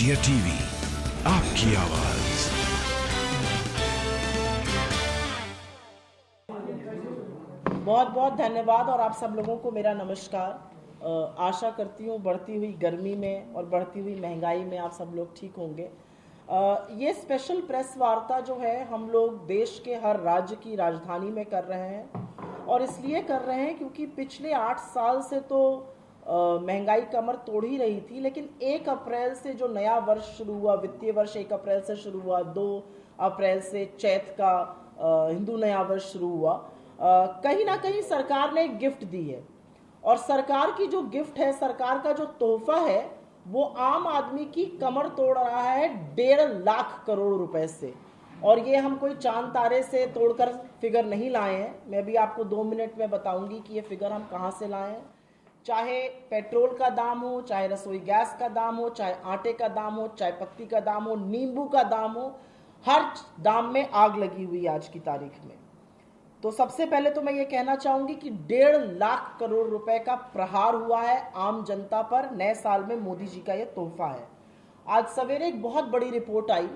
India TV, आपकी आवाज। बहुत बहुत धन्यवाद और आप सब लोगों को मेरा नमस्कार। आशा करती हूँ बढ़ती हुई गर्मी में और बढ़ती हुई महंगाई में आप सब लोग ठीक होंगे। ये स्पेशल प्रेस वार्ता जो है हम लोग देश के हर राज्य की राजधानी में कर रहे हैं और इसलिए कर रहे हैं क्योंकि पिछले 8 साल से तो महंगाई कमर तोड़ ही रही थी, लेकिन 1 अप्रैल से जो नया वर्ष शुरू हुआ, वित्तीय वर्ष 1 अप्रैल से शुरू हुआ, 2 अप्रैल से चैत का हिंदू नया वर्ष शुरू हुआ, कहीं ना कहीं सरकार ने एक गिफ्ट दी है और सरकार की जो गिफ्ट है, सरकार का जो तोहफा है, वो आम आदमी की कमर तोड़ रहा है 1.5 लाख करोड़ रुपए से। और ये हम कोई चांद तारे से तोड़कर फिगर नहीं लाए हैं। मैं भी आपको 2 मिनट में बताऊंगी कि ये फिगर हम कहाँ से लाए हैं। चाहे पेट्रोल का दाम हो, चाहे रसोई गैस का दाम हो, चाहे आटे का दाम हो, चाहे पत्ती का दाम हो, नींबू का दाम हो, हर दाम में आग लगी हुई है आज की तारीख में। तो सबसे पहले तो मैं ये कहना चाहूंगी कि 1.5 लाख करोड़ रुपए का प्रहार हुआ है आम जनता पर। नए साल में मोदी जी का ये तोहफा है। आज सवेरे एक बहुत बड़ी रिपोर्ट आई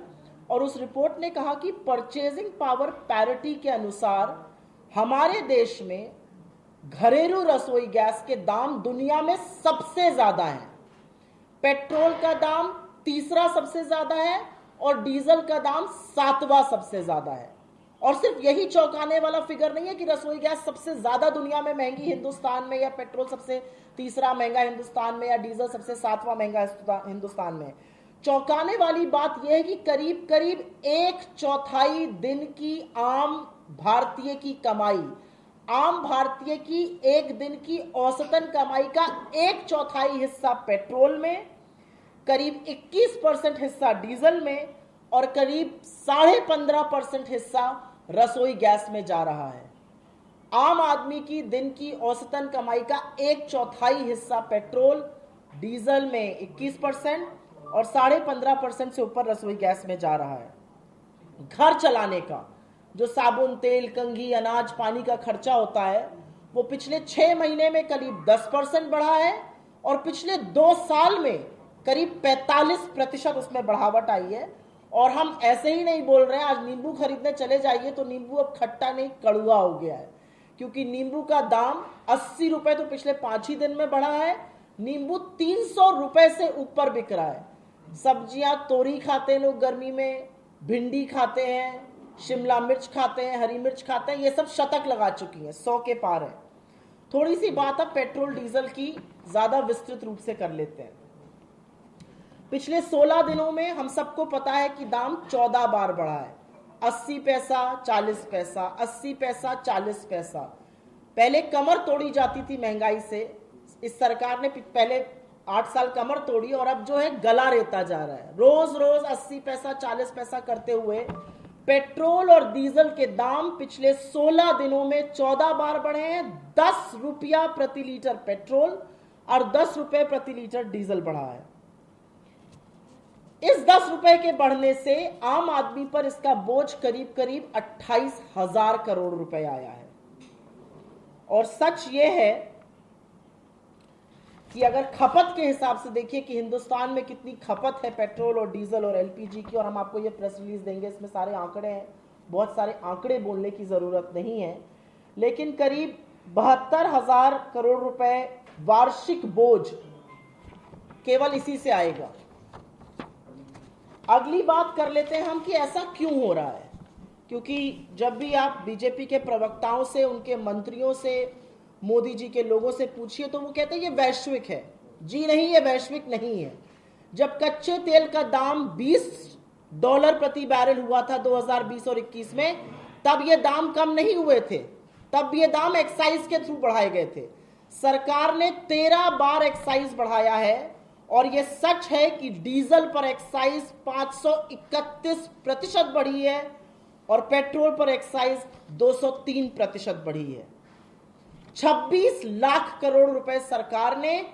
और उस रिपोर्ट ने कहा कि परचेजिंग पावर पैरिटी के अनुसार हमारे देश में घरेलू रसोई गैस के दाम दुनिया में सबसे ज्यादा है। पेट्रोल का दाम तीसरा सबसे ज्यादा है और डीजल का दाम 7वां सबसे ज्यादा है। और सिर्फ यही चौंकाने वाला फिगर नहीं है कि रसोई गैस सबसे ज्यादा दुनिया में महंगी हिंदुस्तान में, या पेट्रोल सबसे तीसरा महंगा हिंदुस्तान में, या डीजल सबसे 7वां महंगा हिंदुस्तान में। चौंकाने वाली बात यह है कि करीब करीब 1/4 दिन की आम भारतीय की कमाई, आम भारतीय की एक दिन की औसतन कमाई का 1/4 हिस्सा पेट्रोल में, करीब 21% हिस्सा डीजल में और करीब 15.5% हिस्सा रसोई गैस में जा रहा है। आम आदमी की दिन की औसतन कमाई का 1/4 हिस्सा पेट्रोल, डीजल में 21% और 15.5% से ऊपर रसोई गैस में जा रहा है। घर चलाने का जो साबुन, तेल, कंघी, अनाज, पानी का खर्चा होता है, वो पिछले 6 महीने में करीब 10% बढ़ा है और पिछले 2 साल में करीब 45% उसमें बढ़ावट आई है। और हम ऐसे ही नहीं बोल रहे हैं। आज नींबू खरीदने चले जाइए तो नींबू अब खट्टा नहीं, कड़वा हो गया है, क्योंकि नींबू का दाम 80 रुपए तो पिछले 5 ही दिन में बढ़ा है। नींबू 300 रुपए से ऊपर बिक रहा है। सब्जियां, तोरी खाते हैं लोग गर्मी में, भिंडी खाते हैं, शिमला मिर्च खाते हैं, हरी मिर्च खाते हैं, ये सब शतक लगा चुकी हैं, 100 के पार है। थोड़ी सी बात अब पेट्रोल डीजल की ज्यादा विस्तृत रूप से कर लेते हैं। पिछले 16 दिनों में हम सबको पता है कि दाम 14 बार बढ़ा है। 80 पैसा, 40 पैसा, 80 पैसा, 40 पैसा। पहले कमर तोड़ी जाती थी महंगाई से। इस सरकार ने पहले 8 साल कमर तोड़ी और अब जो है गला रेता जा रहा है। रोज रोज 80 पैसा, 40 पैसा करते हुए पेट्रोल और डीजल के दाम पिछले 16 दिनों में 14 बार बढ़े हैं। 10 रुपया प्रति लीटर पेट्रोल और 10 रुपए प्रति लीटर डीजल बढ़ा है। इस 10 रुपए के बढ़ने से आम आदमी पर इसका बोझ करीब करीब 28,000 करोड़ रुपए आया है। और सच यह है कि अगर खपत के हिसाब से देखिए कि हिंदुस्तान में कितनी खपत है पेट्रोल और डीजल और एलपीजी की, और हम आपको ये प्रेस रिलीज देंगे, इसमें सारे आंकड़े हैं। बहुत सारे आंकड़े बोलने की जरूरत नहीं है, लेकिन करीब 72,000 करोड़ रुपए वार्षिक बोझ केवल इसी से आएगा। अगली बात कर लेते हैं हम कि ऐसा क्यों हो रहा है। क्योंकि जब भी आप बीजेपी के प्रवक्ताओं से, उनके मंत्रियों से, मोदी जी के लोगों से पूछिए तो वो कहते हैं ये वैश्विक है। जी नहीं, ये वैश्विक नहीं है। जब कच्चे तेल का दाम $20 प्रति बैरल हुआ था 2020 और 21 में, तब ये दाम कम नहीं हुए थे। तब ये दाम एक्साइज के थ्रू बढ़ाए गए थे। सरकार ने 13 बार एक्साइज बढ़ाया है और ये सच है कि डीजल पर एक्साइज 531% बढ़ी है और पेट्रोल पर एक्साइज 203% बढ़ी है। 26 लाख करोड़ रुपए सरकार ने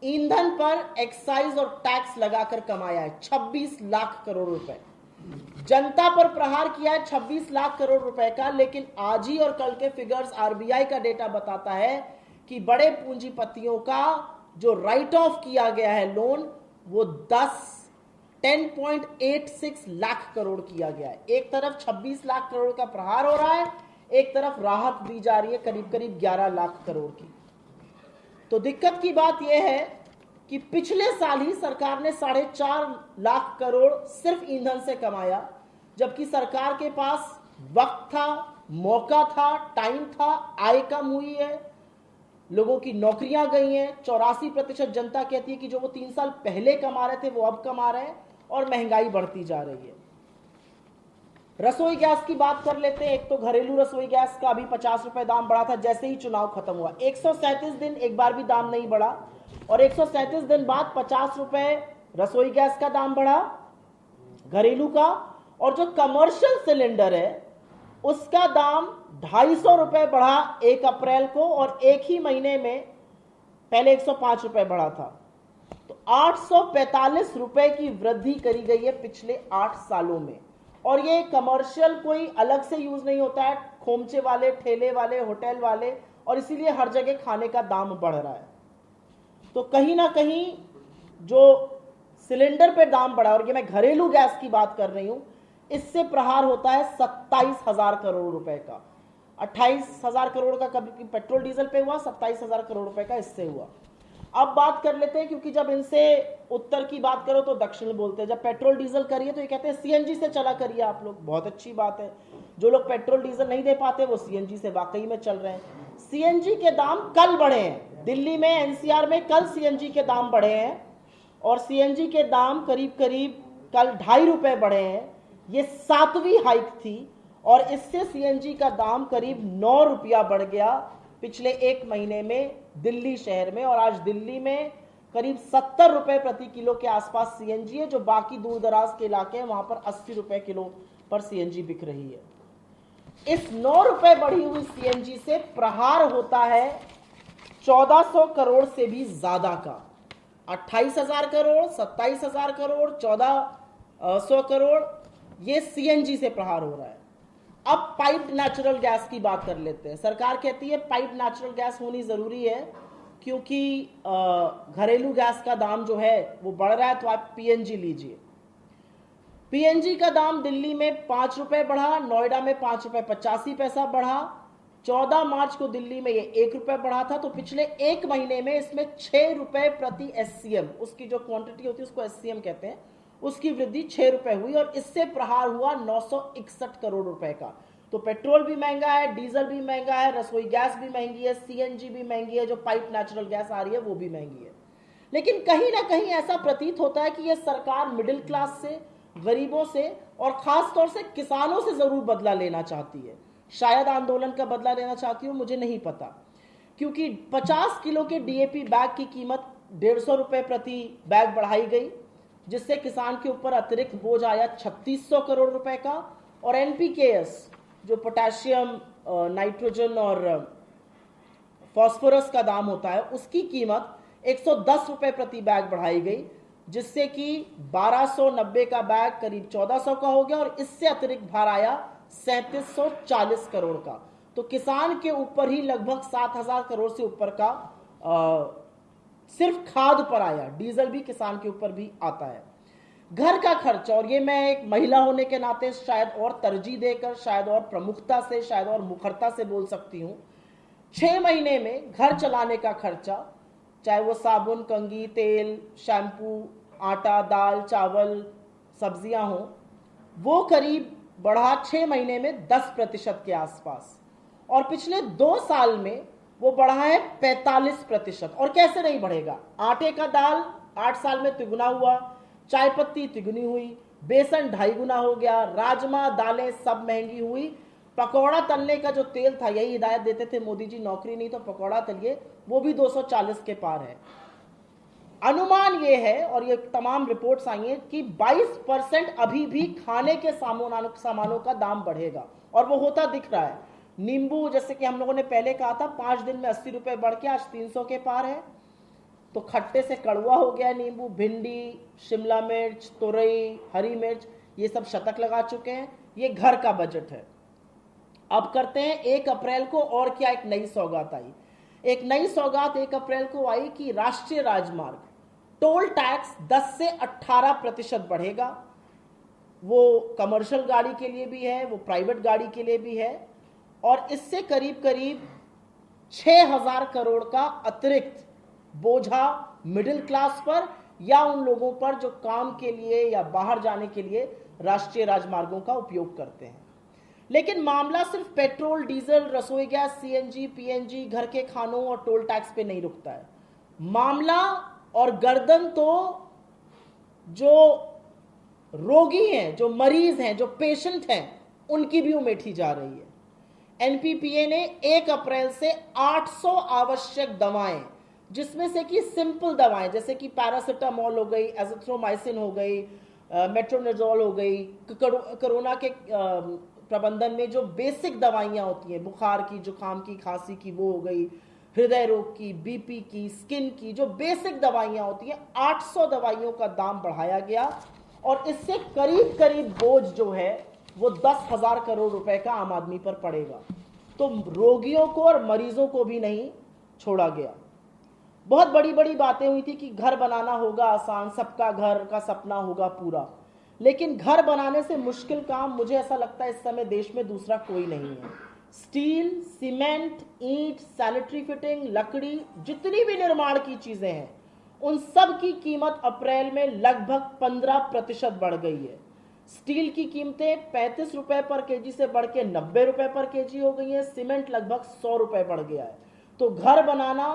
ईंधन पर एक्साइज और टैक्स लगाकर कमाया है। 26 लाख करोड़ रुपए जनता पर प्रहार किया है, 26 लाख करोड़ रुपए का। लेकिन आज ही और कल के फिगर्स, आरबीआई का डेटा बताता है कि बड़े पूंजीपतियों का जो राइट ऑफ किया गया है लोन, वो 10 10.86 लाख करोड़ किया गया है। एक तरफ 26 लाख करोड़ का प्रहार हो रहा है, एक तरफ राहत दी जा रही है करीब करीब 11 लाख करोड़ की। तो दिक्कत की बात यह है कि पिछले साल ही सरकार ने 4.5 लाख करोड़ सिर्फ ईंधन से कमाया, जबकि सरकार के पास वक्त था, मौका था, टाइम था, आय कम हुई है, लोगों की नौकरियां गई हैं। 84% जनता कहती है कि जो वो 3 साल पहले कमा रहे थे वो अब कमा रहे हैं, और महंगाई बढ़ती जा रही है। रसोई गैस की बात कर लेते हैं। एक तो घरेलू रसोई गैस का अभी 50 रुपए दाम बढ़ा था जैसे ही चुनाव खत्म हुआ। 137 दिन एक बार भी दाम नहीं बढ़ा, और 137 दिन बाद 50 रुपए रसोई गैस का दाम बढ़ा घरेलू का, और जो कमर्शियल सिलेंडर है उसका दाम 250 रुपए बढ़ा 1 अप्रैल को, और एक ही महीने में पहले 105 रुपए बढ़ा था। तो 845 रुपए की वृद्धि करी गई है पिछले 8 सालों में। और ये कमर्शियल कोई अलग से यूज नहीं होता है, खोमचे वाले, ठेले वाले, होटल वाले, और इसीलिए हर जगह खाने का दाम बढ़ रहा है। तो कहीं ना कहीं जो सिलेंडर पे दाम बढ़ा, और ये मैं घरेलू गैस की बात कर रही हूं, इससे प्रहार होता है 27,000 करोड़ रुपए का। 28,000 करोड़ का कभी पेट्रोल डीजल पे हुआ, 27,000 करोड़ रुपए का इससे हुआ। अब बात कर लेते हैं, क्योंकि जब इनसे उत्तर की बात करो तो दक्षिण बोलते हैं। जब पेट्रोल डीजल करिए तो ये कहते हैं सीएनजी से चला करिए आप लोग, बहुत अच्छी बात है। जो लोग पेट्रोल डीजल नहीं दे पाते वो सीएनजी से वाकई में चल रहे हैं। सीएनजी के दाम कल बढ़े हैं, दिल्ली में एनसीआर में कल सीएनजी के दाम बढ़े हैं, और सीएनजी के दाम करीब करीब कल 2.5 रुपए बढ़े हैं। ये 7वीं हाइक थी, और इससे सीएनजी का दाम करीब 9 रुपया बढ़ गया पिछले 1 महीने में दिल्ली शहर में। और आज दिल्ली में करीब 70 रुपए प्रति किलो के आसपास सीएनजी है, जो बाकी दूर दराज के इलाके हैं वहां पर 80 रुपए किलो पर सीएनजी बिक रही है। इस 9 रुपए बढ़ी हुई सीएनजी से प्रहार होता है 1400 करोड़ से भी ज्यादा का। 28,000 करोड़, 27,000 करोड़, 1400 करोड़, ये सीएनजी से प्रहार हो रहा है। अब पाइप्ड नेचुरल गैस की बात कर लेते हैं। सरकार कहती है पाइप्ड नेचुरल गैस होनी जरूरी है, क्योंकि घरेलू गैस का दाम जो है वो बढ़ रहा है, तो आप पीएनजी लीजिए। पीएनजी का दाम दिल्ली में 5 रुपए बढ़ा, नोएडा में 5 रुपए 85 पैसा बढ़ा। 14 मार्च को दिल्ली में ये 1 रुपए बढ़ा था। तो पिछले 1 महीने में इसमें 6 रुपए प्रति एससीएम, उसकी जो क्वांटिटी होती है उसको एससीएम कहते हैं, उसकी वृद्धि 6 रुपए हुई, और इससे प्रहार हुआ 961 करोड़ रुपए का। तो पेट्रोल भी महंगा है, डीजल भी महंगा है, रसोई गैस भी महंगी है, सीएनजी भी महंगी है, जो पाइप नेचुरल गैस आ रही है वो भी महंगी है। लेकिन कहीं ना कहीं ऐसा प्रतीत होता है कि यह सरकार मिडिल क्लास से, गरीबों से, और खास तौर से किसानों से जरूर बदला लेना चाहती है। शायद आंदोलन का बदला लेना चाहती हो, मुझे नहीं पता, क्योंकि 50 किलो के डीएपी बैग की कीमत 150 रुपए प्रति बैग बढ़ाई गई, जिससे किसान के ऊपर अतिरिक्त बोझ आया 3600 करोड़ रुपए का। और एनपीकेएस, जो पोटेशियम, नाइट्रोजन और फास्फोरस का दाम होता है, उसकी कीमत 110 रुपए प्रति बैग बढ़ाई गई, जिससे कि 1290 का बैग करीब 1400 का हो गया, और इससे अतिरिक्त भार आया 3740 करोड़ का। तो किसान के ऊपर ही लगभग 7000 करोड़ से ऊपर का सिर्फ खाद पर आया। डीजल भी किसान के ऊपर भी आता है। घर का खर्च, और ये मैं एक महिला होने के नाते शायद और तरजीह देकर, शायद और प्रमुखता से, शायद और मुखरता से बोल सकती हूँ, 6 महीने में घर चलाने का खर्चा, चाहे वो साबुन, कंघी, तेल, शैम्पू, आटा, दाल, चावल, सब्जियां हो, वो करीब बढ़ा 6 महीने में 10% के आसपास, और पिछले 2 साल में वो बढ़ा है 45%। और कैसे नहीं बढ़ेगा? आटे का दाल 8 साल में तिगुना हुआ, चाय पत्ती तिगुनी हुई, बेसन 2.5 गुना हो गया, राजमा, दालें सब महंगी हुई। पकौड़ा तलने का जो तेल था, यही हिदायत देते थे मोदी जी, नौकरी नहीं तो पकौड़ा तलिए, वो भी 240 के पार है। अनुमान ये है, और ये तमाम रिपोर्ट्स आई हैं, कि 22% अभी भी खाने के सामानों का दाम बढ़ेगा, और वो होता दिख रहा है। नींबू, जैसे कि हम लोगों ने पहले कहा था, 5 दिन में 80 रुपए बढ़ के आज 300 के पार है। तो खट्टे से कड़वा हो गया नींबू। भिंडी, शिमला मिर्च, तुरई, हरी मिर्च, ये सब शतक लगा चुके हैं। ये घर का बजट है। अब करते हैं 1 अप्रैल को और क्या एक नई सौगात आई। एक नई सौगात 1 अप्रैल को आई कि राष्ट्रीय राजमार्ग टोल टैक्स 10 से 18% बढ़ेगा। वो कमर्शियल गाड़ी के लिए भी है, वो प्राइवेट गाड़ी के लिए भी है, और इससे करीब करीब 6,000 करोड़ का अतिरिक्त बोझा मिडिल क्लास पर या उन लोगों पर जो काम के लिए या बाहर जाने के लिए राष्ट्रीय राजमार्गों का उपयोग करते हैं। लेकिन मामला सिर्फ पेट्रोल, डीजल, रसोई गैस, सीएनजी, पीएनजी, घर के खानों और टोल टैक्स पे नहीं रुकता है। मामला और गर्दन तो जो रोगी हैं, जो मरीज हैं, जो पेशेंट हैं, उनकी भी उमेठी जा रही है। एनपीपीए ने 1 अप्रैल से 800 आवश्यक दवाएं, जिसमें से कि सिंपल दवाएं जैसे कि पैरासिटामोल हो गई, एजिथ्रोमाइसिन हो गई, मेट्रोनिजोल हो गई, कोरोना के प्रबंधन में जो बेसिक दवाइयां होती हैं, बुखार की, जुकाम की, खांसी की, वो हो गई, हृदय रोग की, बीपी की, स्किन की, जो बेसिक दवाइयां होती हैं, 800 दवाइयों का दाम बढ़ाया गया और इससे करीब करीब बोझ जो है वो 10,000 करोड़ रुपए का आम आदमी पर पड़ेगा। तो रोगियों को और मरीजों को भी नहीं छोड़ा गया। बहुत बड़ी बड़ी बातें हुई थी कि घर बनाना होगा आसान, सबका घर का सपना होगा पूरा, लेकिन घर बनाने से मुश्किल काम मुझे ऐसा लगता है इस समय देश में दूसरा कोई नहीं है। स्टील, सीमेंट, ईंट, सैनिटरी फिटिंग, लकड़ी, जितनी भी निर्माण की चीजें हैं, उन सब की कीमत अप्रैल में लगभग 15% बढ़ गई है। स्टील की कीमतें 35 रुपए पर केजी से बढ़ के 90 रुपए पर केजी हो गई है। सीमेंट लगभग 100 रुपए बढ़ गया है। तो घर बनाना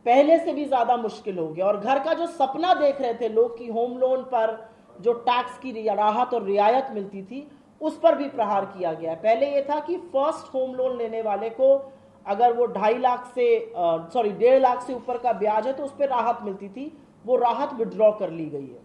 पहले से भी ज्यादा मुश्किल हो गया। और घर का जो सपना देख रहे थे लोग कि होम लोन पर जो टैक्स की राहत और रियायत मिलती थी, उस पर भी प्रहार किया गया है। पहले यह था कि फर्स्ट होम लोन लेने वाले को अगर वो 1.5 लाख से ऊपर का ब्याज है तो उस पर राहत मिलती थी। वो राहत विड्रॉ कर ली गई है।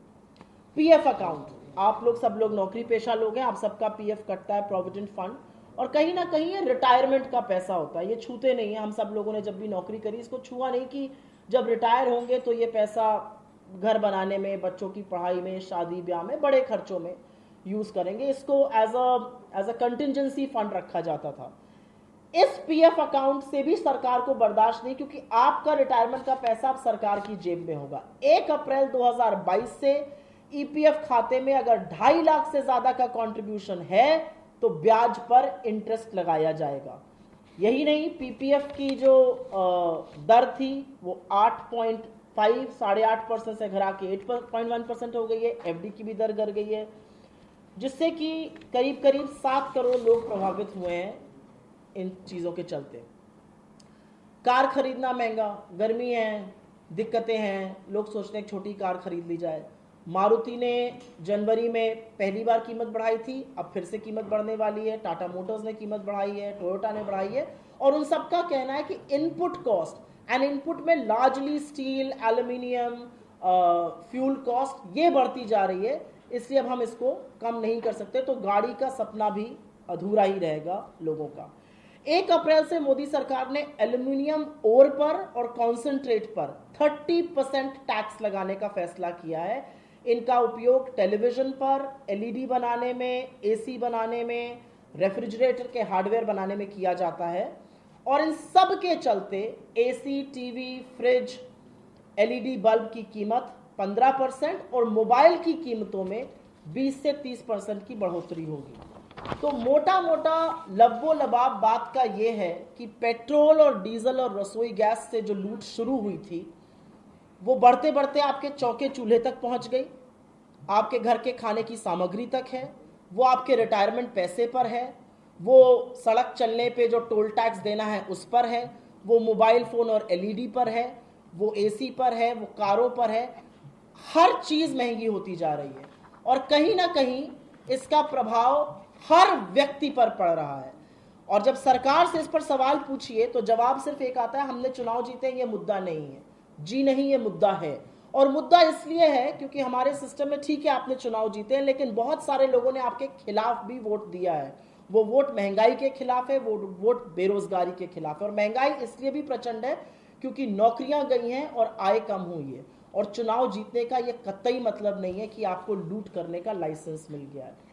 पीएफ अकाउंट, आप लोग सब लोग नौकरी पेशा लोग हैं, आप सबका पीएफ कटता है, प्रोविडेंट फंड, और कहीं ना कहीं ये रिटायरमेंट का पैसा होता है, ये छूते नहीं है। हम सब लोगों ने जब भी नौकरी करी इसको छुआ नहीं कि जब रिटायर होंगे तो ये पैसा घर बनाने में, बच्चों की पढ़ाई में, शादी ब्याह में, बड़े खर्चों में यूज करेंगे। इसको एज अ कंटिजेंसी फंड रखा जाता था। इस पीएफ अकाउंट से भी सरकार को बर्दाश्त नहीं, क्योंकि आपका रिटायरमेंट का पैसा अब सरकार की जेब में होगा। 1 अप्रैल 2022 से ईपीएफ खाते में अगर 2.5 लाख से ज्यादा का कंट्रीब्यूशन है तो ब्याज पर इंटरेस्ट लगाया जाएगा। यही नहीं, पीपीएफ की जो दर थी वो 8.5% से घरा के 8.1% हो गई है। एफडी की भी दर गिर गई है, जिससे कि करीब करीब 7 करोड़ लोग प्रभावित हुए हैं इन चीज़ों के चलते। कार खरीदना महंगा, गर्मी है, दिक्कतें हैं, लोग सोचते हैं छोटी कार खरीद ली जाए। मारुति ने जनवरी में पहली बार कीमत बढ़ाई थी, अब फिर से कीमत बढ़ने वाली है। टाटा मोटर्स ने कीमत बढ़ाई है, टोयोटा ने बढ़ाई है, और उन सबका कहना है कि इनपुट कॉस्ट, एंड इनपुट में largely steel, aluminium, fuel cost, ये बढ़ती जा रही है, इसलिए अब हम इसको कम नहीं कर सकते। तो गाड़ी का सपना भी अधूरा ही रहेगा लोगों का। 1 अप्रैल से मोदी सरकार ने एल्यूमिनियम ओर पर और कॉन्सेंट्रेट पर 30% टैक्स लगाने का फैसला किया है। इनका उपयोग टेलीविजन पर, एलईडी बनाने में, एसी बनाने में, रेफ्रिजरेटर के हार्डवेयर बनाने में किया जाता है। और इन सब के चलते AC, TV, fridge, LED bulb की कीमत 15% और मोबाइल की कीमतों में 20 से 30% की बढ़ोतरी होगी। तो मोटा मोटा लब्बो लबाब बात का यह है कि पेट्रोल और डीजल और रसोई गैस से जो लूट शुरू हुई थी वो बढ़ते बढ़ते आपके चौके चूल्हे तक पहुंच गई, आपके घर के खाने की सामग्री तक है, वो आपके रिटायरमेंट पैसे पर है, वो सड़क चलने पे जो टोल टैक्स देना है उस पर है, वो मोबाइल फोन और एलईडी पर है, वो एसी पर है, वो कारों पर है। हर चीज महंगी होती जा रही है और कहीं ना कहीं इसका प्रभाव हर व्यक्ति पर पड़ रहा है। और जब सरकार से इस पर सवाल पूछिए तो जवाब सिर्फ एक आता है, हमने चुनाव जीते, ये मुद्दा नहीं है। जी नहीं, ये मुद्दा है। और मुद्दा इसलिए है क्योंकि हमारे सिस्टम में, ठीक है आपने चुनाव जीते हैं, लेकिन बहुत सारे लोगों ने आपके खिलाफ भी वोट दिया है। वो वोट महंगाई के खिलाफ है, वो वोट बेरोजगारी के खिलाफ है। और महंगाई इसलिए भी प्रचंड है क्योंकि नौकरियां गई हैं और आय कम हुई है। और चुनाव जीतने का ये कतई मतलब नहीं है कि आपको लूट करने का लाइसेंस मिल गया है।